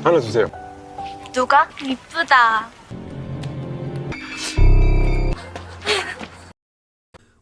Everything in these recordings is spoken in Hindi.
하나 주세요. 누가? 이쁘다.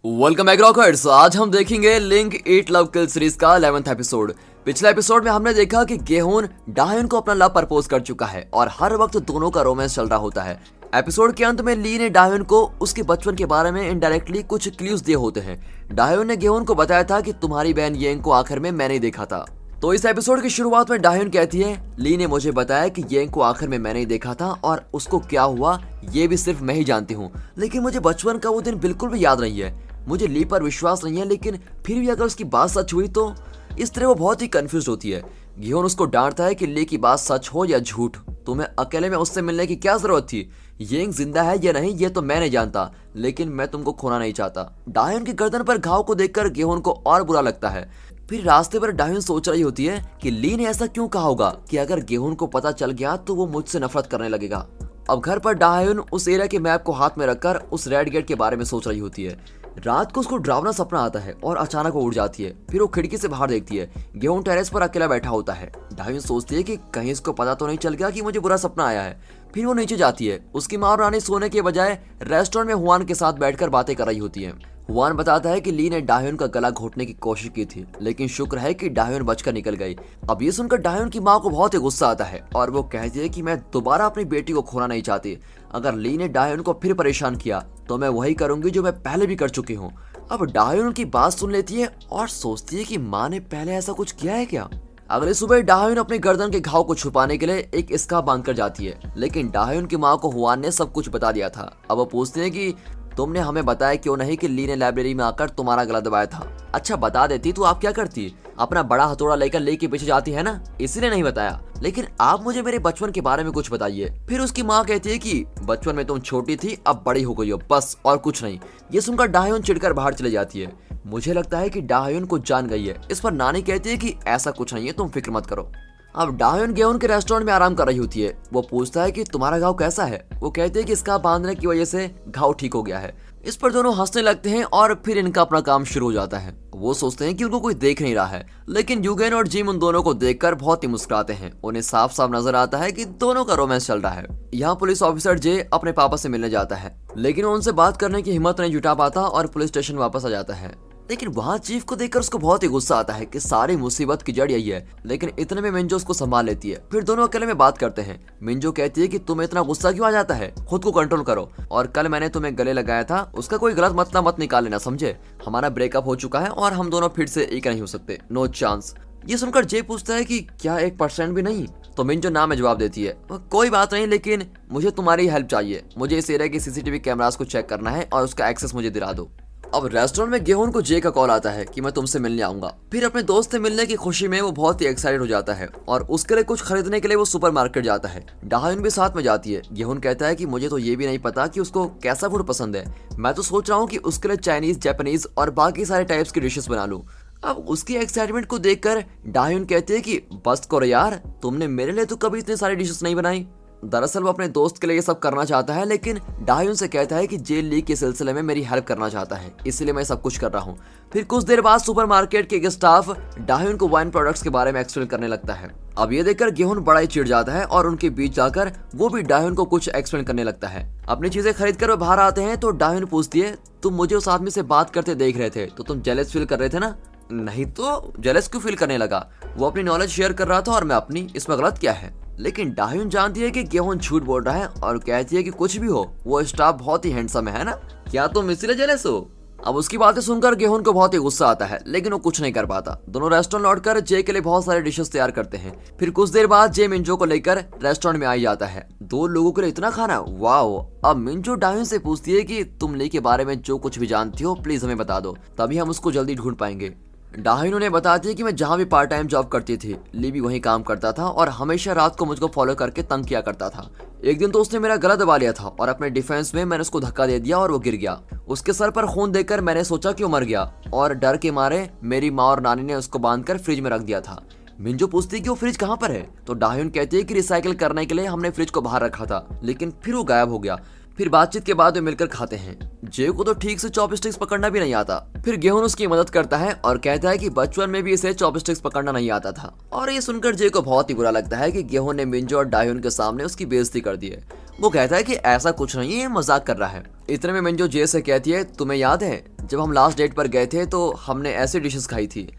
Welcome back rockers. आज हम देखेंगे link eat love kill series का 11th एपिसोड। पिछले एपिसोड में हमने देखा कि गेहून डाह्युन को अपना लव प्रपोज कर चुका है और हर वक्त दोनों का रोमांस चल रहा होता है। एपिसोड के अंत में ली ने डाह्युन को उसके बचपन के बारे में इनडायरेक्टली कुछ क्लूज दिए होते हैं। डाह्युन ने गेहून को बताया था कि तुम्हारी बहन येंग को आखिर में मैंने देखा था। तो इस एपिसोड की शुरुआत में डाह्युन कहती है, ली ने मुझे बताया कि येंग को आखिर में मैंने देखा था और उसको क्या हुआ ये भी सिर्फ मैं ही जानती हूँ, लेकिन मुझे बचपन का वो दिन बिल्कुल भी याद नहीं है। मुझे ली पर विश्वास नहीं है, लेकिन फिर भी अगर उसकी बात सच हुई तो इस तरह वो बहुत ही कंफ्यूज होती है। गियोन उसको डांटता है कि ली की बात सच हो या झूठ, तुम्हें अकेले में उससे मिलने की क्या जरूरत थी? येंग जिंदा है या नहीं ये तो मैं नहीं जानता, लेकिन मैं तुमको खोना नहीं चाहता। डाह्युन की गर्दन पर घाव को देखकर गेहून को और बुरा लगता है। फिर रास्ते पर डाह्युन सोच रही होती है कि ली ने ऐसा क्यों कहा होगा कि अगर गेहून को पता चल गया तो वो मुझसे नफरत करने लगेगा। अब घर पर डाह्युन उस एरिया के मैप को हाथ में रखकर उस रेड गेट के बारे में सोच रही होती है। रात को उसको डरावना सपना आता है और अचानक वो उड़ जाती है। फिर वो खिड़की से बाहर देखती है, गेहूं टेरेस पर अकेला बैठा होता है। डाह्युन सोचती है कि कहीं इसको पता तो नहीं चल गया कि मुझे बुरा सपना आया है। फिर वो नीचे जाती है। उसकी माँ और रानी सोने के बजाय रेस्टोरेंट में हुआन के साथ बैठकर बातें कर रही होती है। हुआन बताता है कि ली ने डाह्युन का गला घोटने की कोशिश की थी, लेकिन शुक्र है कि डाह्युन बचकर निकल गई। अब ये सुनकर डाह्युन की माँ को बहुत ही गुस्सा आता है और वो कहती है कि मैं दोबारा अपनी बेटी को खोना नहीं चाहती। अगर ली ने डाह्युन को फिर परेशान किया तो मैं वही करूंगी जो मैं पहले भी कर चुकी हूँ। अब डाह्युन की बात सुन लेती है और सोचती है कि माँ ने पहले ऐसा कुछ किया है क्या। अगले सुबह डाह्युन अपनी गर्दन के घाव को छुपाने के लिए एक स्कार्फ बांधकर जाती है, लेकिन डाह्युन की माँ को हुआन ने सब कुछ बता दिया था। अब वो पूछते हैं कि तुमने हमें बताया क्यों नहीं कि ली ने लाइब्रेरी में आकर तुम्हारा गला दबाया था। अच्छा बता देती तो आप क्या करती? अपना बड़ा हथौड़ा लेकर ली के पीछे जाती है ना, इसीलिए नहीं बताया। लेकिन आप मुझे मेरे बचपन के बारे में कुछ बताइए। फिर उसकी माँ कहती है कि बचपन में तुम छोटी थी, अब बड़ी हो गई हो, बस और कुछ नहीं। ये सुनकर डाह्युन चिढ़कर बाहर चली जाती है। मुझे लगता है कि डाह्युन को जान गई है। इस पर नानी कहती है कि ऐसा कुछ नहीं है, तुम फिक्र मत करो। अब डाह्युन गेहून के रेस्टोरेंट में आराम कर रही होती है। वो पूछता है कि तुम्हारा घाव कैसा है? वो कहते हैं कि इसका बांधने की वजह से घाव ठीक हो गया है। इस पर दोनों हंसने लगते हैं और फिर इनका अपना काम शुरू हो जाता है। वो सोचते हैं कि उनको कोई देख नहीं रहा है, लेकिन यूगेन और जिम उन दोनों को देखकर बहुत ही मुस्कुराते हैं। उन्हें साफ साफ नजर आता है कि दोनों का रोमांस चल रहा है। यहाँ पुलिस ऑफिसर जे अपने पापा से मिलने जाता है, लेकिन वो उनसे बात करने की हिम्मत नहीं जुटा पाता और पुलिस स्टेशन वापस आ जाता है। लेकिन वहाँ चीफ को देखकर उसको बहुत ही गुस्सा आता है कि सारी मुसीबत की जड़ यही है। लेकिन इतने में मिंजो उसको संभाल लेती है। फिर दोनों अकेले में बात करते हैं। मिंजो कहती है कि तुम्हें इतना गुस्सा क्यों आ जाता है, खुद को कंट्रोल करो। और कल मैंने तुम्हें गले लगाया था, उसका कोई गलत मतलब मत निकाल लेना, समझे? हमारा ब्रेकअप हो चुका है और हम दोनों फिर से एक नहीं हो सकते, नो चांस। ये सुनकर जे पूछता है कि क्या 1% भी नहीं? तो मिंजो ना में जवाब देती है, कोई बात नहीं, लेकिन मुझे तुम्हारी हेल्प चाहिए। मुझे इस एरिया की सीसीटीवी कैमरास को चेक करना है और उसका एक्सेस मुझे दिला दो। अब रेस्टोरेंट में गेहून को जे का कॉल आता है कि मैं तुमसे मिलने आऊंगा। फिर अपने दोस्त से मिलने की खुशी में वो बहुत ही एक्साइटेड हो जाता है और उसके लिए कुछ खरीदने के लिए वो सुपरमार्केट जाता है। डाह्युन भी साथ में जाती है। गेहून कहता है कि मुझे तो ये भी नहीं पता कि उसको कैसा फूड पसंद है। मैं तो सोच रहा हूँ कि उसके लिए चाइनीज, जापानीज और बाकी सारे टाइप्स की डिशेस बना लूं। अब उसकी एक्साइटमेंट को देखकर डाह्युन कहते हैं कि बस करो यार, तुमने मेरे लिए तो कभी इतनी सारी डिशेस नहीं बनाई। दरअसल वो अपने दोस्त के लिए ये सब करना चाहता है, लेकिन डाह्युन से कहता है कि जेल लीक के सिलसिले में मेरी हेल्प करना चाहता है, इसलिए मैं सब कुछ कर रहा हूँ। फिर कुछ देर बाद सुपरमार्केट के एक स्टाफ डाह्युन को वाइन प्रोडक्ट्स के बारे में एक्सप्लेन करने लगता है। अब ये देखकर गेहून बड़ा ही चिढ़ जाता है और उनके बीच जाकर वो भी डाह्युन को कुछ एक्सप्लेन करने लगता है। अपनी चीजें खरीद कर वो बाहर आते हैं तो डाह्युन पूछती है, तुम मुझे उस आदमी से बात करते देख रहे थे तो तुम जेलस फील कर रहे थे ना? नहीं तो जेलस क्यों फील करने लगा? वो अपनी नॉलेज शेयर कर रहा था और मैं अपनी, इसमें गलत क्या है? लेकिन डाह्युन जानती है कि गेहून झूठ बोल रहा है और कहती है कि कुछ भी हो, वो स्टाफ बहुत ही हैंडसम है ना, क्या तुम इसलिए जेलस हो? अब उसकी बातें सुनकर गेहून को बहुत ही गुस्सा आता है, लेकिन वो कुछ नहीं कर पाता। दोनों रेस्टोरेंट लौटकर जे के लिए बहुत सारे डिशेस तैयार करते हैं। फिर कुछ देर बाद जे मिंजो को लेकर रेस्टोरेंट में आ जाता है। 2 लोगों के लिए इतना खाना, वाओ। अब मिंजो डाह्युन से पूछती है कि तुम ली के बारे में जो कुछ भी जानती हो प्लीज हमें बता दो, तभी हम उसको जल्दी ढूंढ पाएंगे। डाह्युन उन्हें बताती है कि मैं जहाँ भी पार्ट टाइम जॉब करती थी, ली भी वहीं काम करता था और हमेशा रात को मुझको फॉलो करके तंग किया करता था। एक दिन तो उसने मेरा गला दबा लिया था और अपने डिफेंस में मैंने उसको धक्का दे दिया और वो गिर गया। उसके सर पर खून देखकर मैंने सोचा कि वो मर गया और डर के मारे मेरी माँ और नानी ने उसको बांधकर फ्रिज में रख दिया था। मिंजो पूछती कि वो फ्रिज कहाँ पर है, तो डाह्युन कहती है कि रिसाइकिल करने के लिए हमने फ्रिज को बाहर रखा था, लेकिन फिर वो गायब हो गया। फिर बातचीत के बाद वे मिलकर खाते हैं। जे को तो ठीक से चॉपस्टिक्स पकड़ना भी नहीं आता। फिर गेहून उसकी मदद करता है और कहता है कि बचपन में भी इसे चॉपस्टिक्स पकड़ना नहीं आता था। और ये सुनकर जे को बहुत ही बुरा लगता है कि गेहून ने मिंजो और डाह्युन के सामने उसकी बेइज्जती कर दी है। वो कहता है कि ऐसा कुछ नहीं है, ये मजाक कर रहा है। इतने में मिंजो जे से कहती है, तुम्हें याद है जब हम लास्ट डेट पर गए थे तो हमने ऐसी डिशेस खाई थी।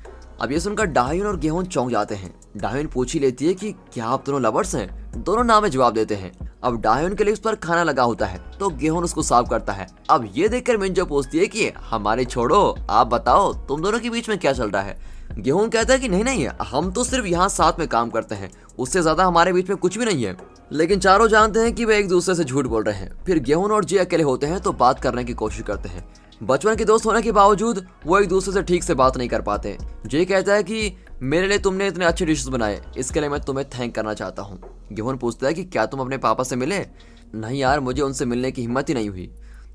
अब ये सुनकर डाह्युन और गेहून चौंक जाते हैं। डाह्युन पूछ ही लेती है कि क्या आप दोनों लवर्स हैं? दोनों ना में जवाब देते हैं। अब डाह्युन के लिप्स पर खाना लगा होता है तो गेहून उसको सर्व करता है। अब ये देखकर मिंजो पूछती है कि हमारी छोड़ो, आप बताओ तुम दोनों के बीच में क्या चल रहा है? गेहून कहता है कि नहीं, हम तो सिर्फ यहाँ साथ में काम करते हैं, उससे ज्यादा हमारे बीच में कुछ भी नहीं है। लेकिन चारों जानते हैं कि वे एक दूसरे से झूठ बोल रहे हैं। फिर गेहून और जे अकेले होते हैं तो बात करने की कोशिश करते हैं। बचपन के दोस्त होने के बावजूद वो एक दूसरे से ठीक से बात नहीं कर पाते। जे कहता है कि मेरे लिए तुमने इतने अच्छे डिशेस बनाए, इसके लिए मैं तुम्हें थैंक करना चाहता हूँ। गेहून पूछता है कि क्या तुम अपने पापा से मिले? नहीं यार, मुझे उनसे मिलने की हिम्मत ही नहीं हुई।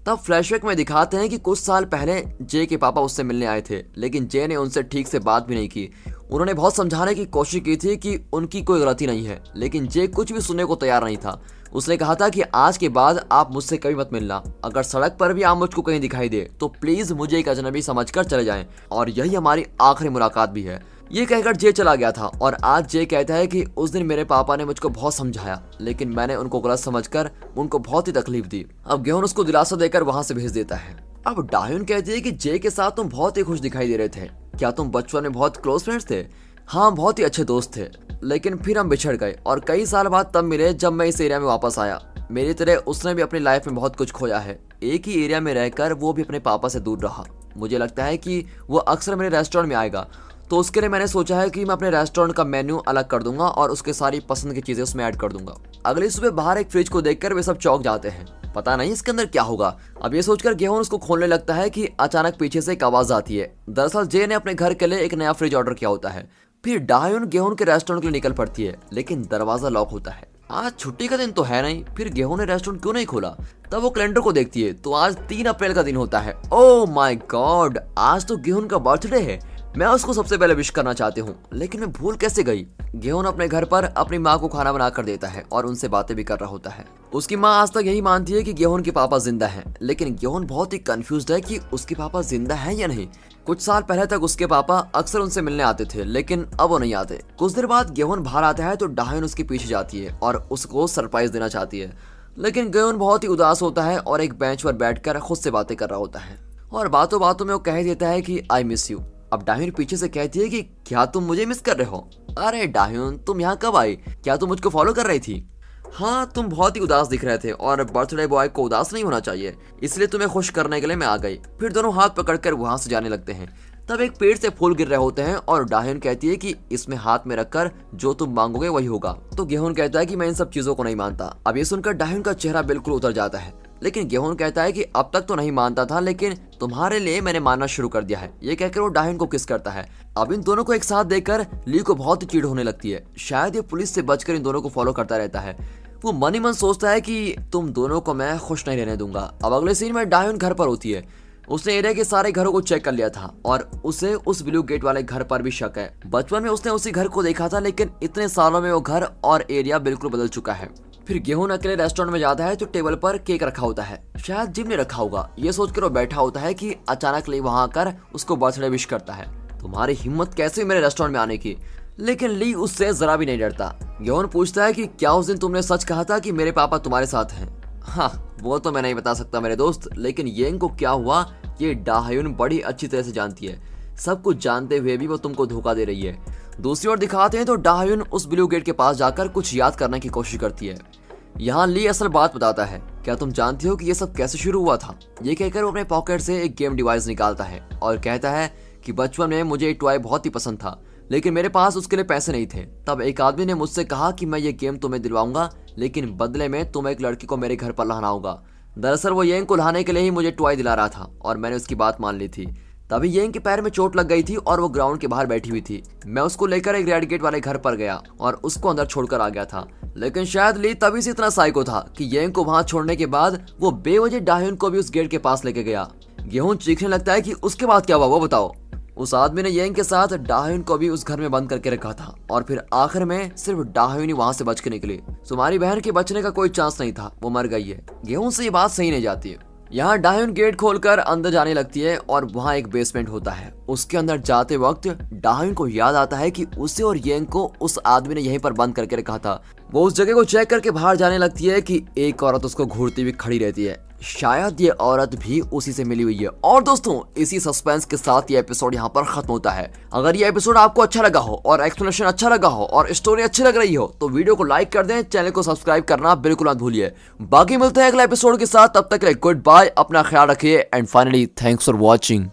तब फ्लैशबैक में दिखाते हैं कि कुछ साल पहले जे के पापा उससे मिलने आए थे, लेकिन जे ने उनसे ठीक से बात भी नहीं की। उन्होंने बहुत समझाने की कोशिश की थी कि उनकी कोई गलती नहीं है, लेकिन जे कुछ भी सुनने को तैयार नहीं था। उसने कहा था कि आज के बाद आप मुझसे कभी मत मिलना। अगर सड़क पर भी आप मुझको कहीं दिखाई दे तो प्लीज मुझे एक अजनबी समझकर चले जाएं, और यही हमारी आखिरी मुलाकात भी है। ये कहकर जे चला गया था और आज जे कहता है कि उस दिन मेरे पापा ने मुझको बहुत समझाया, लेकिन मैंने उनको गलत समझकर उनको बहुत ही तकलीफ दी। अब गेहून उसको दिलासा देकर वहां से भेज देता है। अब डाह्युन कहती है कि जे के साथ तुम बहुत ही खुश दिखाई दे रहे थे, क्या तुम बचपन में बहुत क्लोज फ्रेंड्स थे? हाँ, बहुत ही अच्छे दोस्त थे, लेकिन फिर हम बिछड़ गए और कई साल बाद तब मिले जब मैं इस एरिया में वापस आया। मेरी तरह उसने भी अपनी लाइफ में बहुत कुछ खोया है। एक ही एरिया में रहकर वो भी अपने पापा से दूर रहा। मुझे लगता है कि वो अक्सर मेरे रेस्टोरेंट में आएगा, तो उसके लिए मैंने सोचा है कि मैं अपने रेस्टोरेंट का मेन्यू अलग कर दूंगा और उसके सारी पसंद की चीजें उसमें ऐड कर दूंगा। अगली सुबह बाहर एक फ्रिज को देखकर वे सब चौंक जाते हैं, पता नहीं इसके अंदर क्या होगा। अब ये सोचकर गेहून उसको खोलने लगता है कि अचानक पीछे से एक आवाज आती है। दरअसल जे ने अपने घर के लिए एक नया फ्रिज ऑर्डर किया होता है। फिर डाह्युन गेहून के रेस्टोरेंट के लिए निकल पड़ती है, लेकिन दरवाजा लॉक होता है। आज छुट्टी का दिन तो है नहीं, फिर गेहून ने रेस्टोरेंट क्यों नहीं खोला? तब वो कैलेंडर को देखती है तो आज 3 अप्रैल का दिन होता है। ओह माय गॉड, आज तो गेहून का बर्थडे है। मैं उसको सबसे पहले विश करना चाहती हूँ, लेकिन मैं भूल कैसे गई? गेहून अपने घर पर अपनी माँ को खाना बना कर देता है और उनसे बातें भी कर रहा होता है। उसकी माँ आज तक यही मानती है कि गेहून के पापा जिंदा हैं, लेकिन गेहून बहुत ही कंफ्यूज्ड है कि उसके पापा जिंदा हैं या नहीं। कुछ साल पहले तक उसके पापा अक्सर उनसे मिलने आते थे, लेकिन अब वो नहीं आते। कुछ देर बाद गेहून बाहर आता है तो डाह्युन उसके पीछे जाती है और उसको सरप्राइज देना चाहती है, लेकिन गेहून बहुत ही उदास होता है और एक बेंच पर बैठकर खुद से बातें कर रहा होता है और बातों बातों में वो कह देता है कि आई मिस यू। अब डाह्युन पीछे से कहती है कि क्या तुम मुझे मिस कर रहे हो? अरे डाह्युन, तुम यहाँ कब आई? क्या तुम मुझको फॉलो कर रही थी? हाँ, तुम बहुत ही उदास दिख रहे थे और बर्थडे बॉय को उदास नहीं होना चाहिए, इसलिए तुम्हें खुश करने के लिए मैं आ गई। फिर दोनों हाथ पकड़कर वहां से जाने लगते हैं। तब एक पेड़ से फूल गिर रहे होते हैं और डाह्युन कहती है कि इसमें हाथ में रखकर जो तुम मांगोगे वही होगा। तो गेहून कहता है कि मैं इन सब चीजों को नहीं मानता। अब ये सुनकर डाह्युन का चेहरा बिल्कुल उतर जाता है, लेकिन गेहून कहता है कि अब तक तो नहीं मानता था, लेकिन तुम्हारे लिए मैंने मानना शुरू कर दिया है। ये कहकर वो डाह्युन को किस करता है। अब इन दोनों को एक साथ देखकर ली को बहुत ही चिढ़ होने लगती है। शायद ये पुलिस से बचकर इन दोनों को फॉलो करता रहता है। वो मन ही मन सोचता है कि तुम दोनों को मैं खुश नहीं रहने दूंगा। अब अगले सीन में डाह्युन घर पर होती है। उसने एरिया के सारे घरों को चेक कर लिया था और उसे उस ब्लू गेट वाले घर पर भी शक है। बचपन में उसने उसी घर को देखा था, लेकिन इतने सालों में वो घर और एरिया बिल्कुल बदल चुका है। फिर गेहून अकेले रेस्टोरेंट में जाता है तो टेबल पर केक रखा होता है, शायद जिम ने रखा होगा। ये सोचकर वो बैठा होता है कि अचानक ली वहां आकर उसको बर्थडे विश करता है। तुम्हारी हिम्मत कैसे हुई मेरे रेस्टोरेंट में आने की? लेकिन ली उससे जरा भी नहीं डरता। गेहून पूछता है कि क्या उस दिन तुमने सच कहा था कि मेरे पापा तुम्हारे साथ हैं? हाँ, वो तो मैं नहीं बता सकता मेरे दोस्त, लेकिन येंग को क्या हुआ ये डाह्युन बड़ी अच्छी तरह से जानती है। सब कुछ जानते हुए भी वो तुमको धोखा दे रही है। दूसरी ओर दिखाते हैं तो डाह्युन उस ब्लू गेट के पास जाकर कुछ याद करने की कोशिश करती है। यहाँ ली असल बात बताता है, क्या तुम जानती हो कि ये सब कैसे शुरू हुआ था? ये कहकर वो अपने पॉकेट से एक गेम डिवाइस निकालता है और कहता है कि बचपन में मुझे एक टॉय बहुत ही पसंद था, लेकिन मेरे पास उसके लिए पैसे नहीं थे। तब एक आदमी ने मुझसे कहा कि मैं ये गेम तुम्हें दिलवाऊंगा, लेकिन बदले में तुम एक लड़की को मेरे घर पर लाना होगा। दरअसल वो येंग को लाने के लिए ही मुझे टॉय दिला रहा था और मैंने उसकी बात मान ली थी। तभी येंग के पैर में चोट लग गई थी और वो ग्राउंड के बाहर बैठी हुई थी। मैं उसको लेकर एक रेड गेट वाले घर पर गया और उसको अंदर छोड़कर आ गया था, लेकिन शायद ली तभी से इतना साइको था कि येंग को वहां छोड़ने के बाद वो बेवजह डाह्युन को भी उस गेट के पास लेके गया। गेहून चीखने लगता है कि उसके बाद क्या हुआ वो बताओ। उस आदमी ने येंग के साथ डाह्युन को भी उस घर में बंद करके रखा था और फिर आखिर में सिर्फ डाह्युन ही वहां से बच के निकली। तुम्हारी बहन के बचने का कोई चांस नहीं था, वो मर गई है। गेहूं से ये बात सही नहीं जाती है। यहाँ डाह्युन गेट खोलकर अंदर जाने लगती है और वहाँ एक बेसमेंट होता है। उसके अंदर जाते वक्त डाह्युन को याद आता है कि उसे और येंग को उस आदमी ने यहीं पर बंद करके रखा था। वो उस जगह को चेक करके बाहर जाने लगती है कि एक औरत उसको घूरती हुई खड़ी रहती है। शायद ये औरत भी उसी से मिली हुई है। और दोस्तों, इसी सस्पेंस के साथ ये एपिसोड यहाँ पर खत्म होता है। अगर ये एपिसोड आपको अच्छा लगा हो और एक्सप्लेनेशन अच्छा लगा हो और स्टोरी अच्छी लग रही हो तो वीडियो को लाइक कर दें, चैनल को सब्सक्राइब करना बिल्कुल मत भूलिए। बाकी मिलते हैं अगले एपिसोड के साथ, तब तक के लिए गुड बाय, अपना ख्याल रखिए and finally thanks for watching.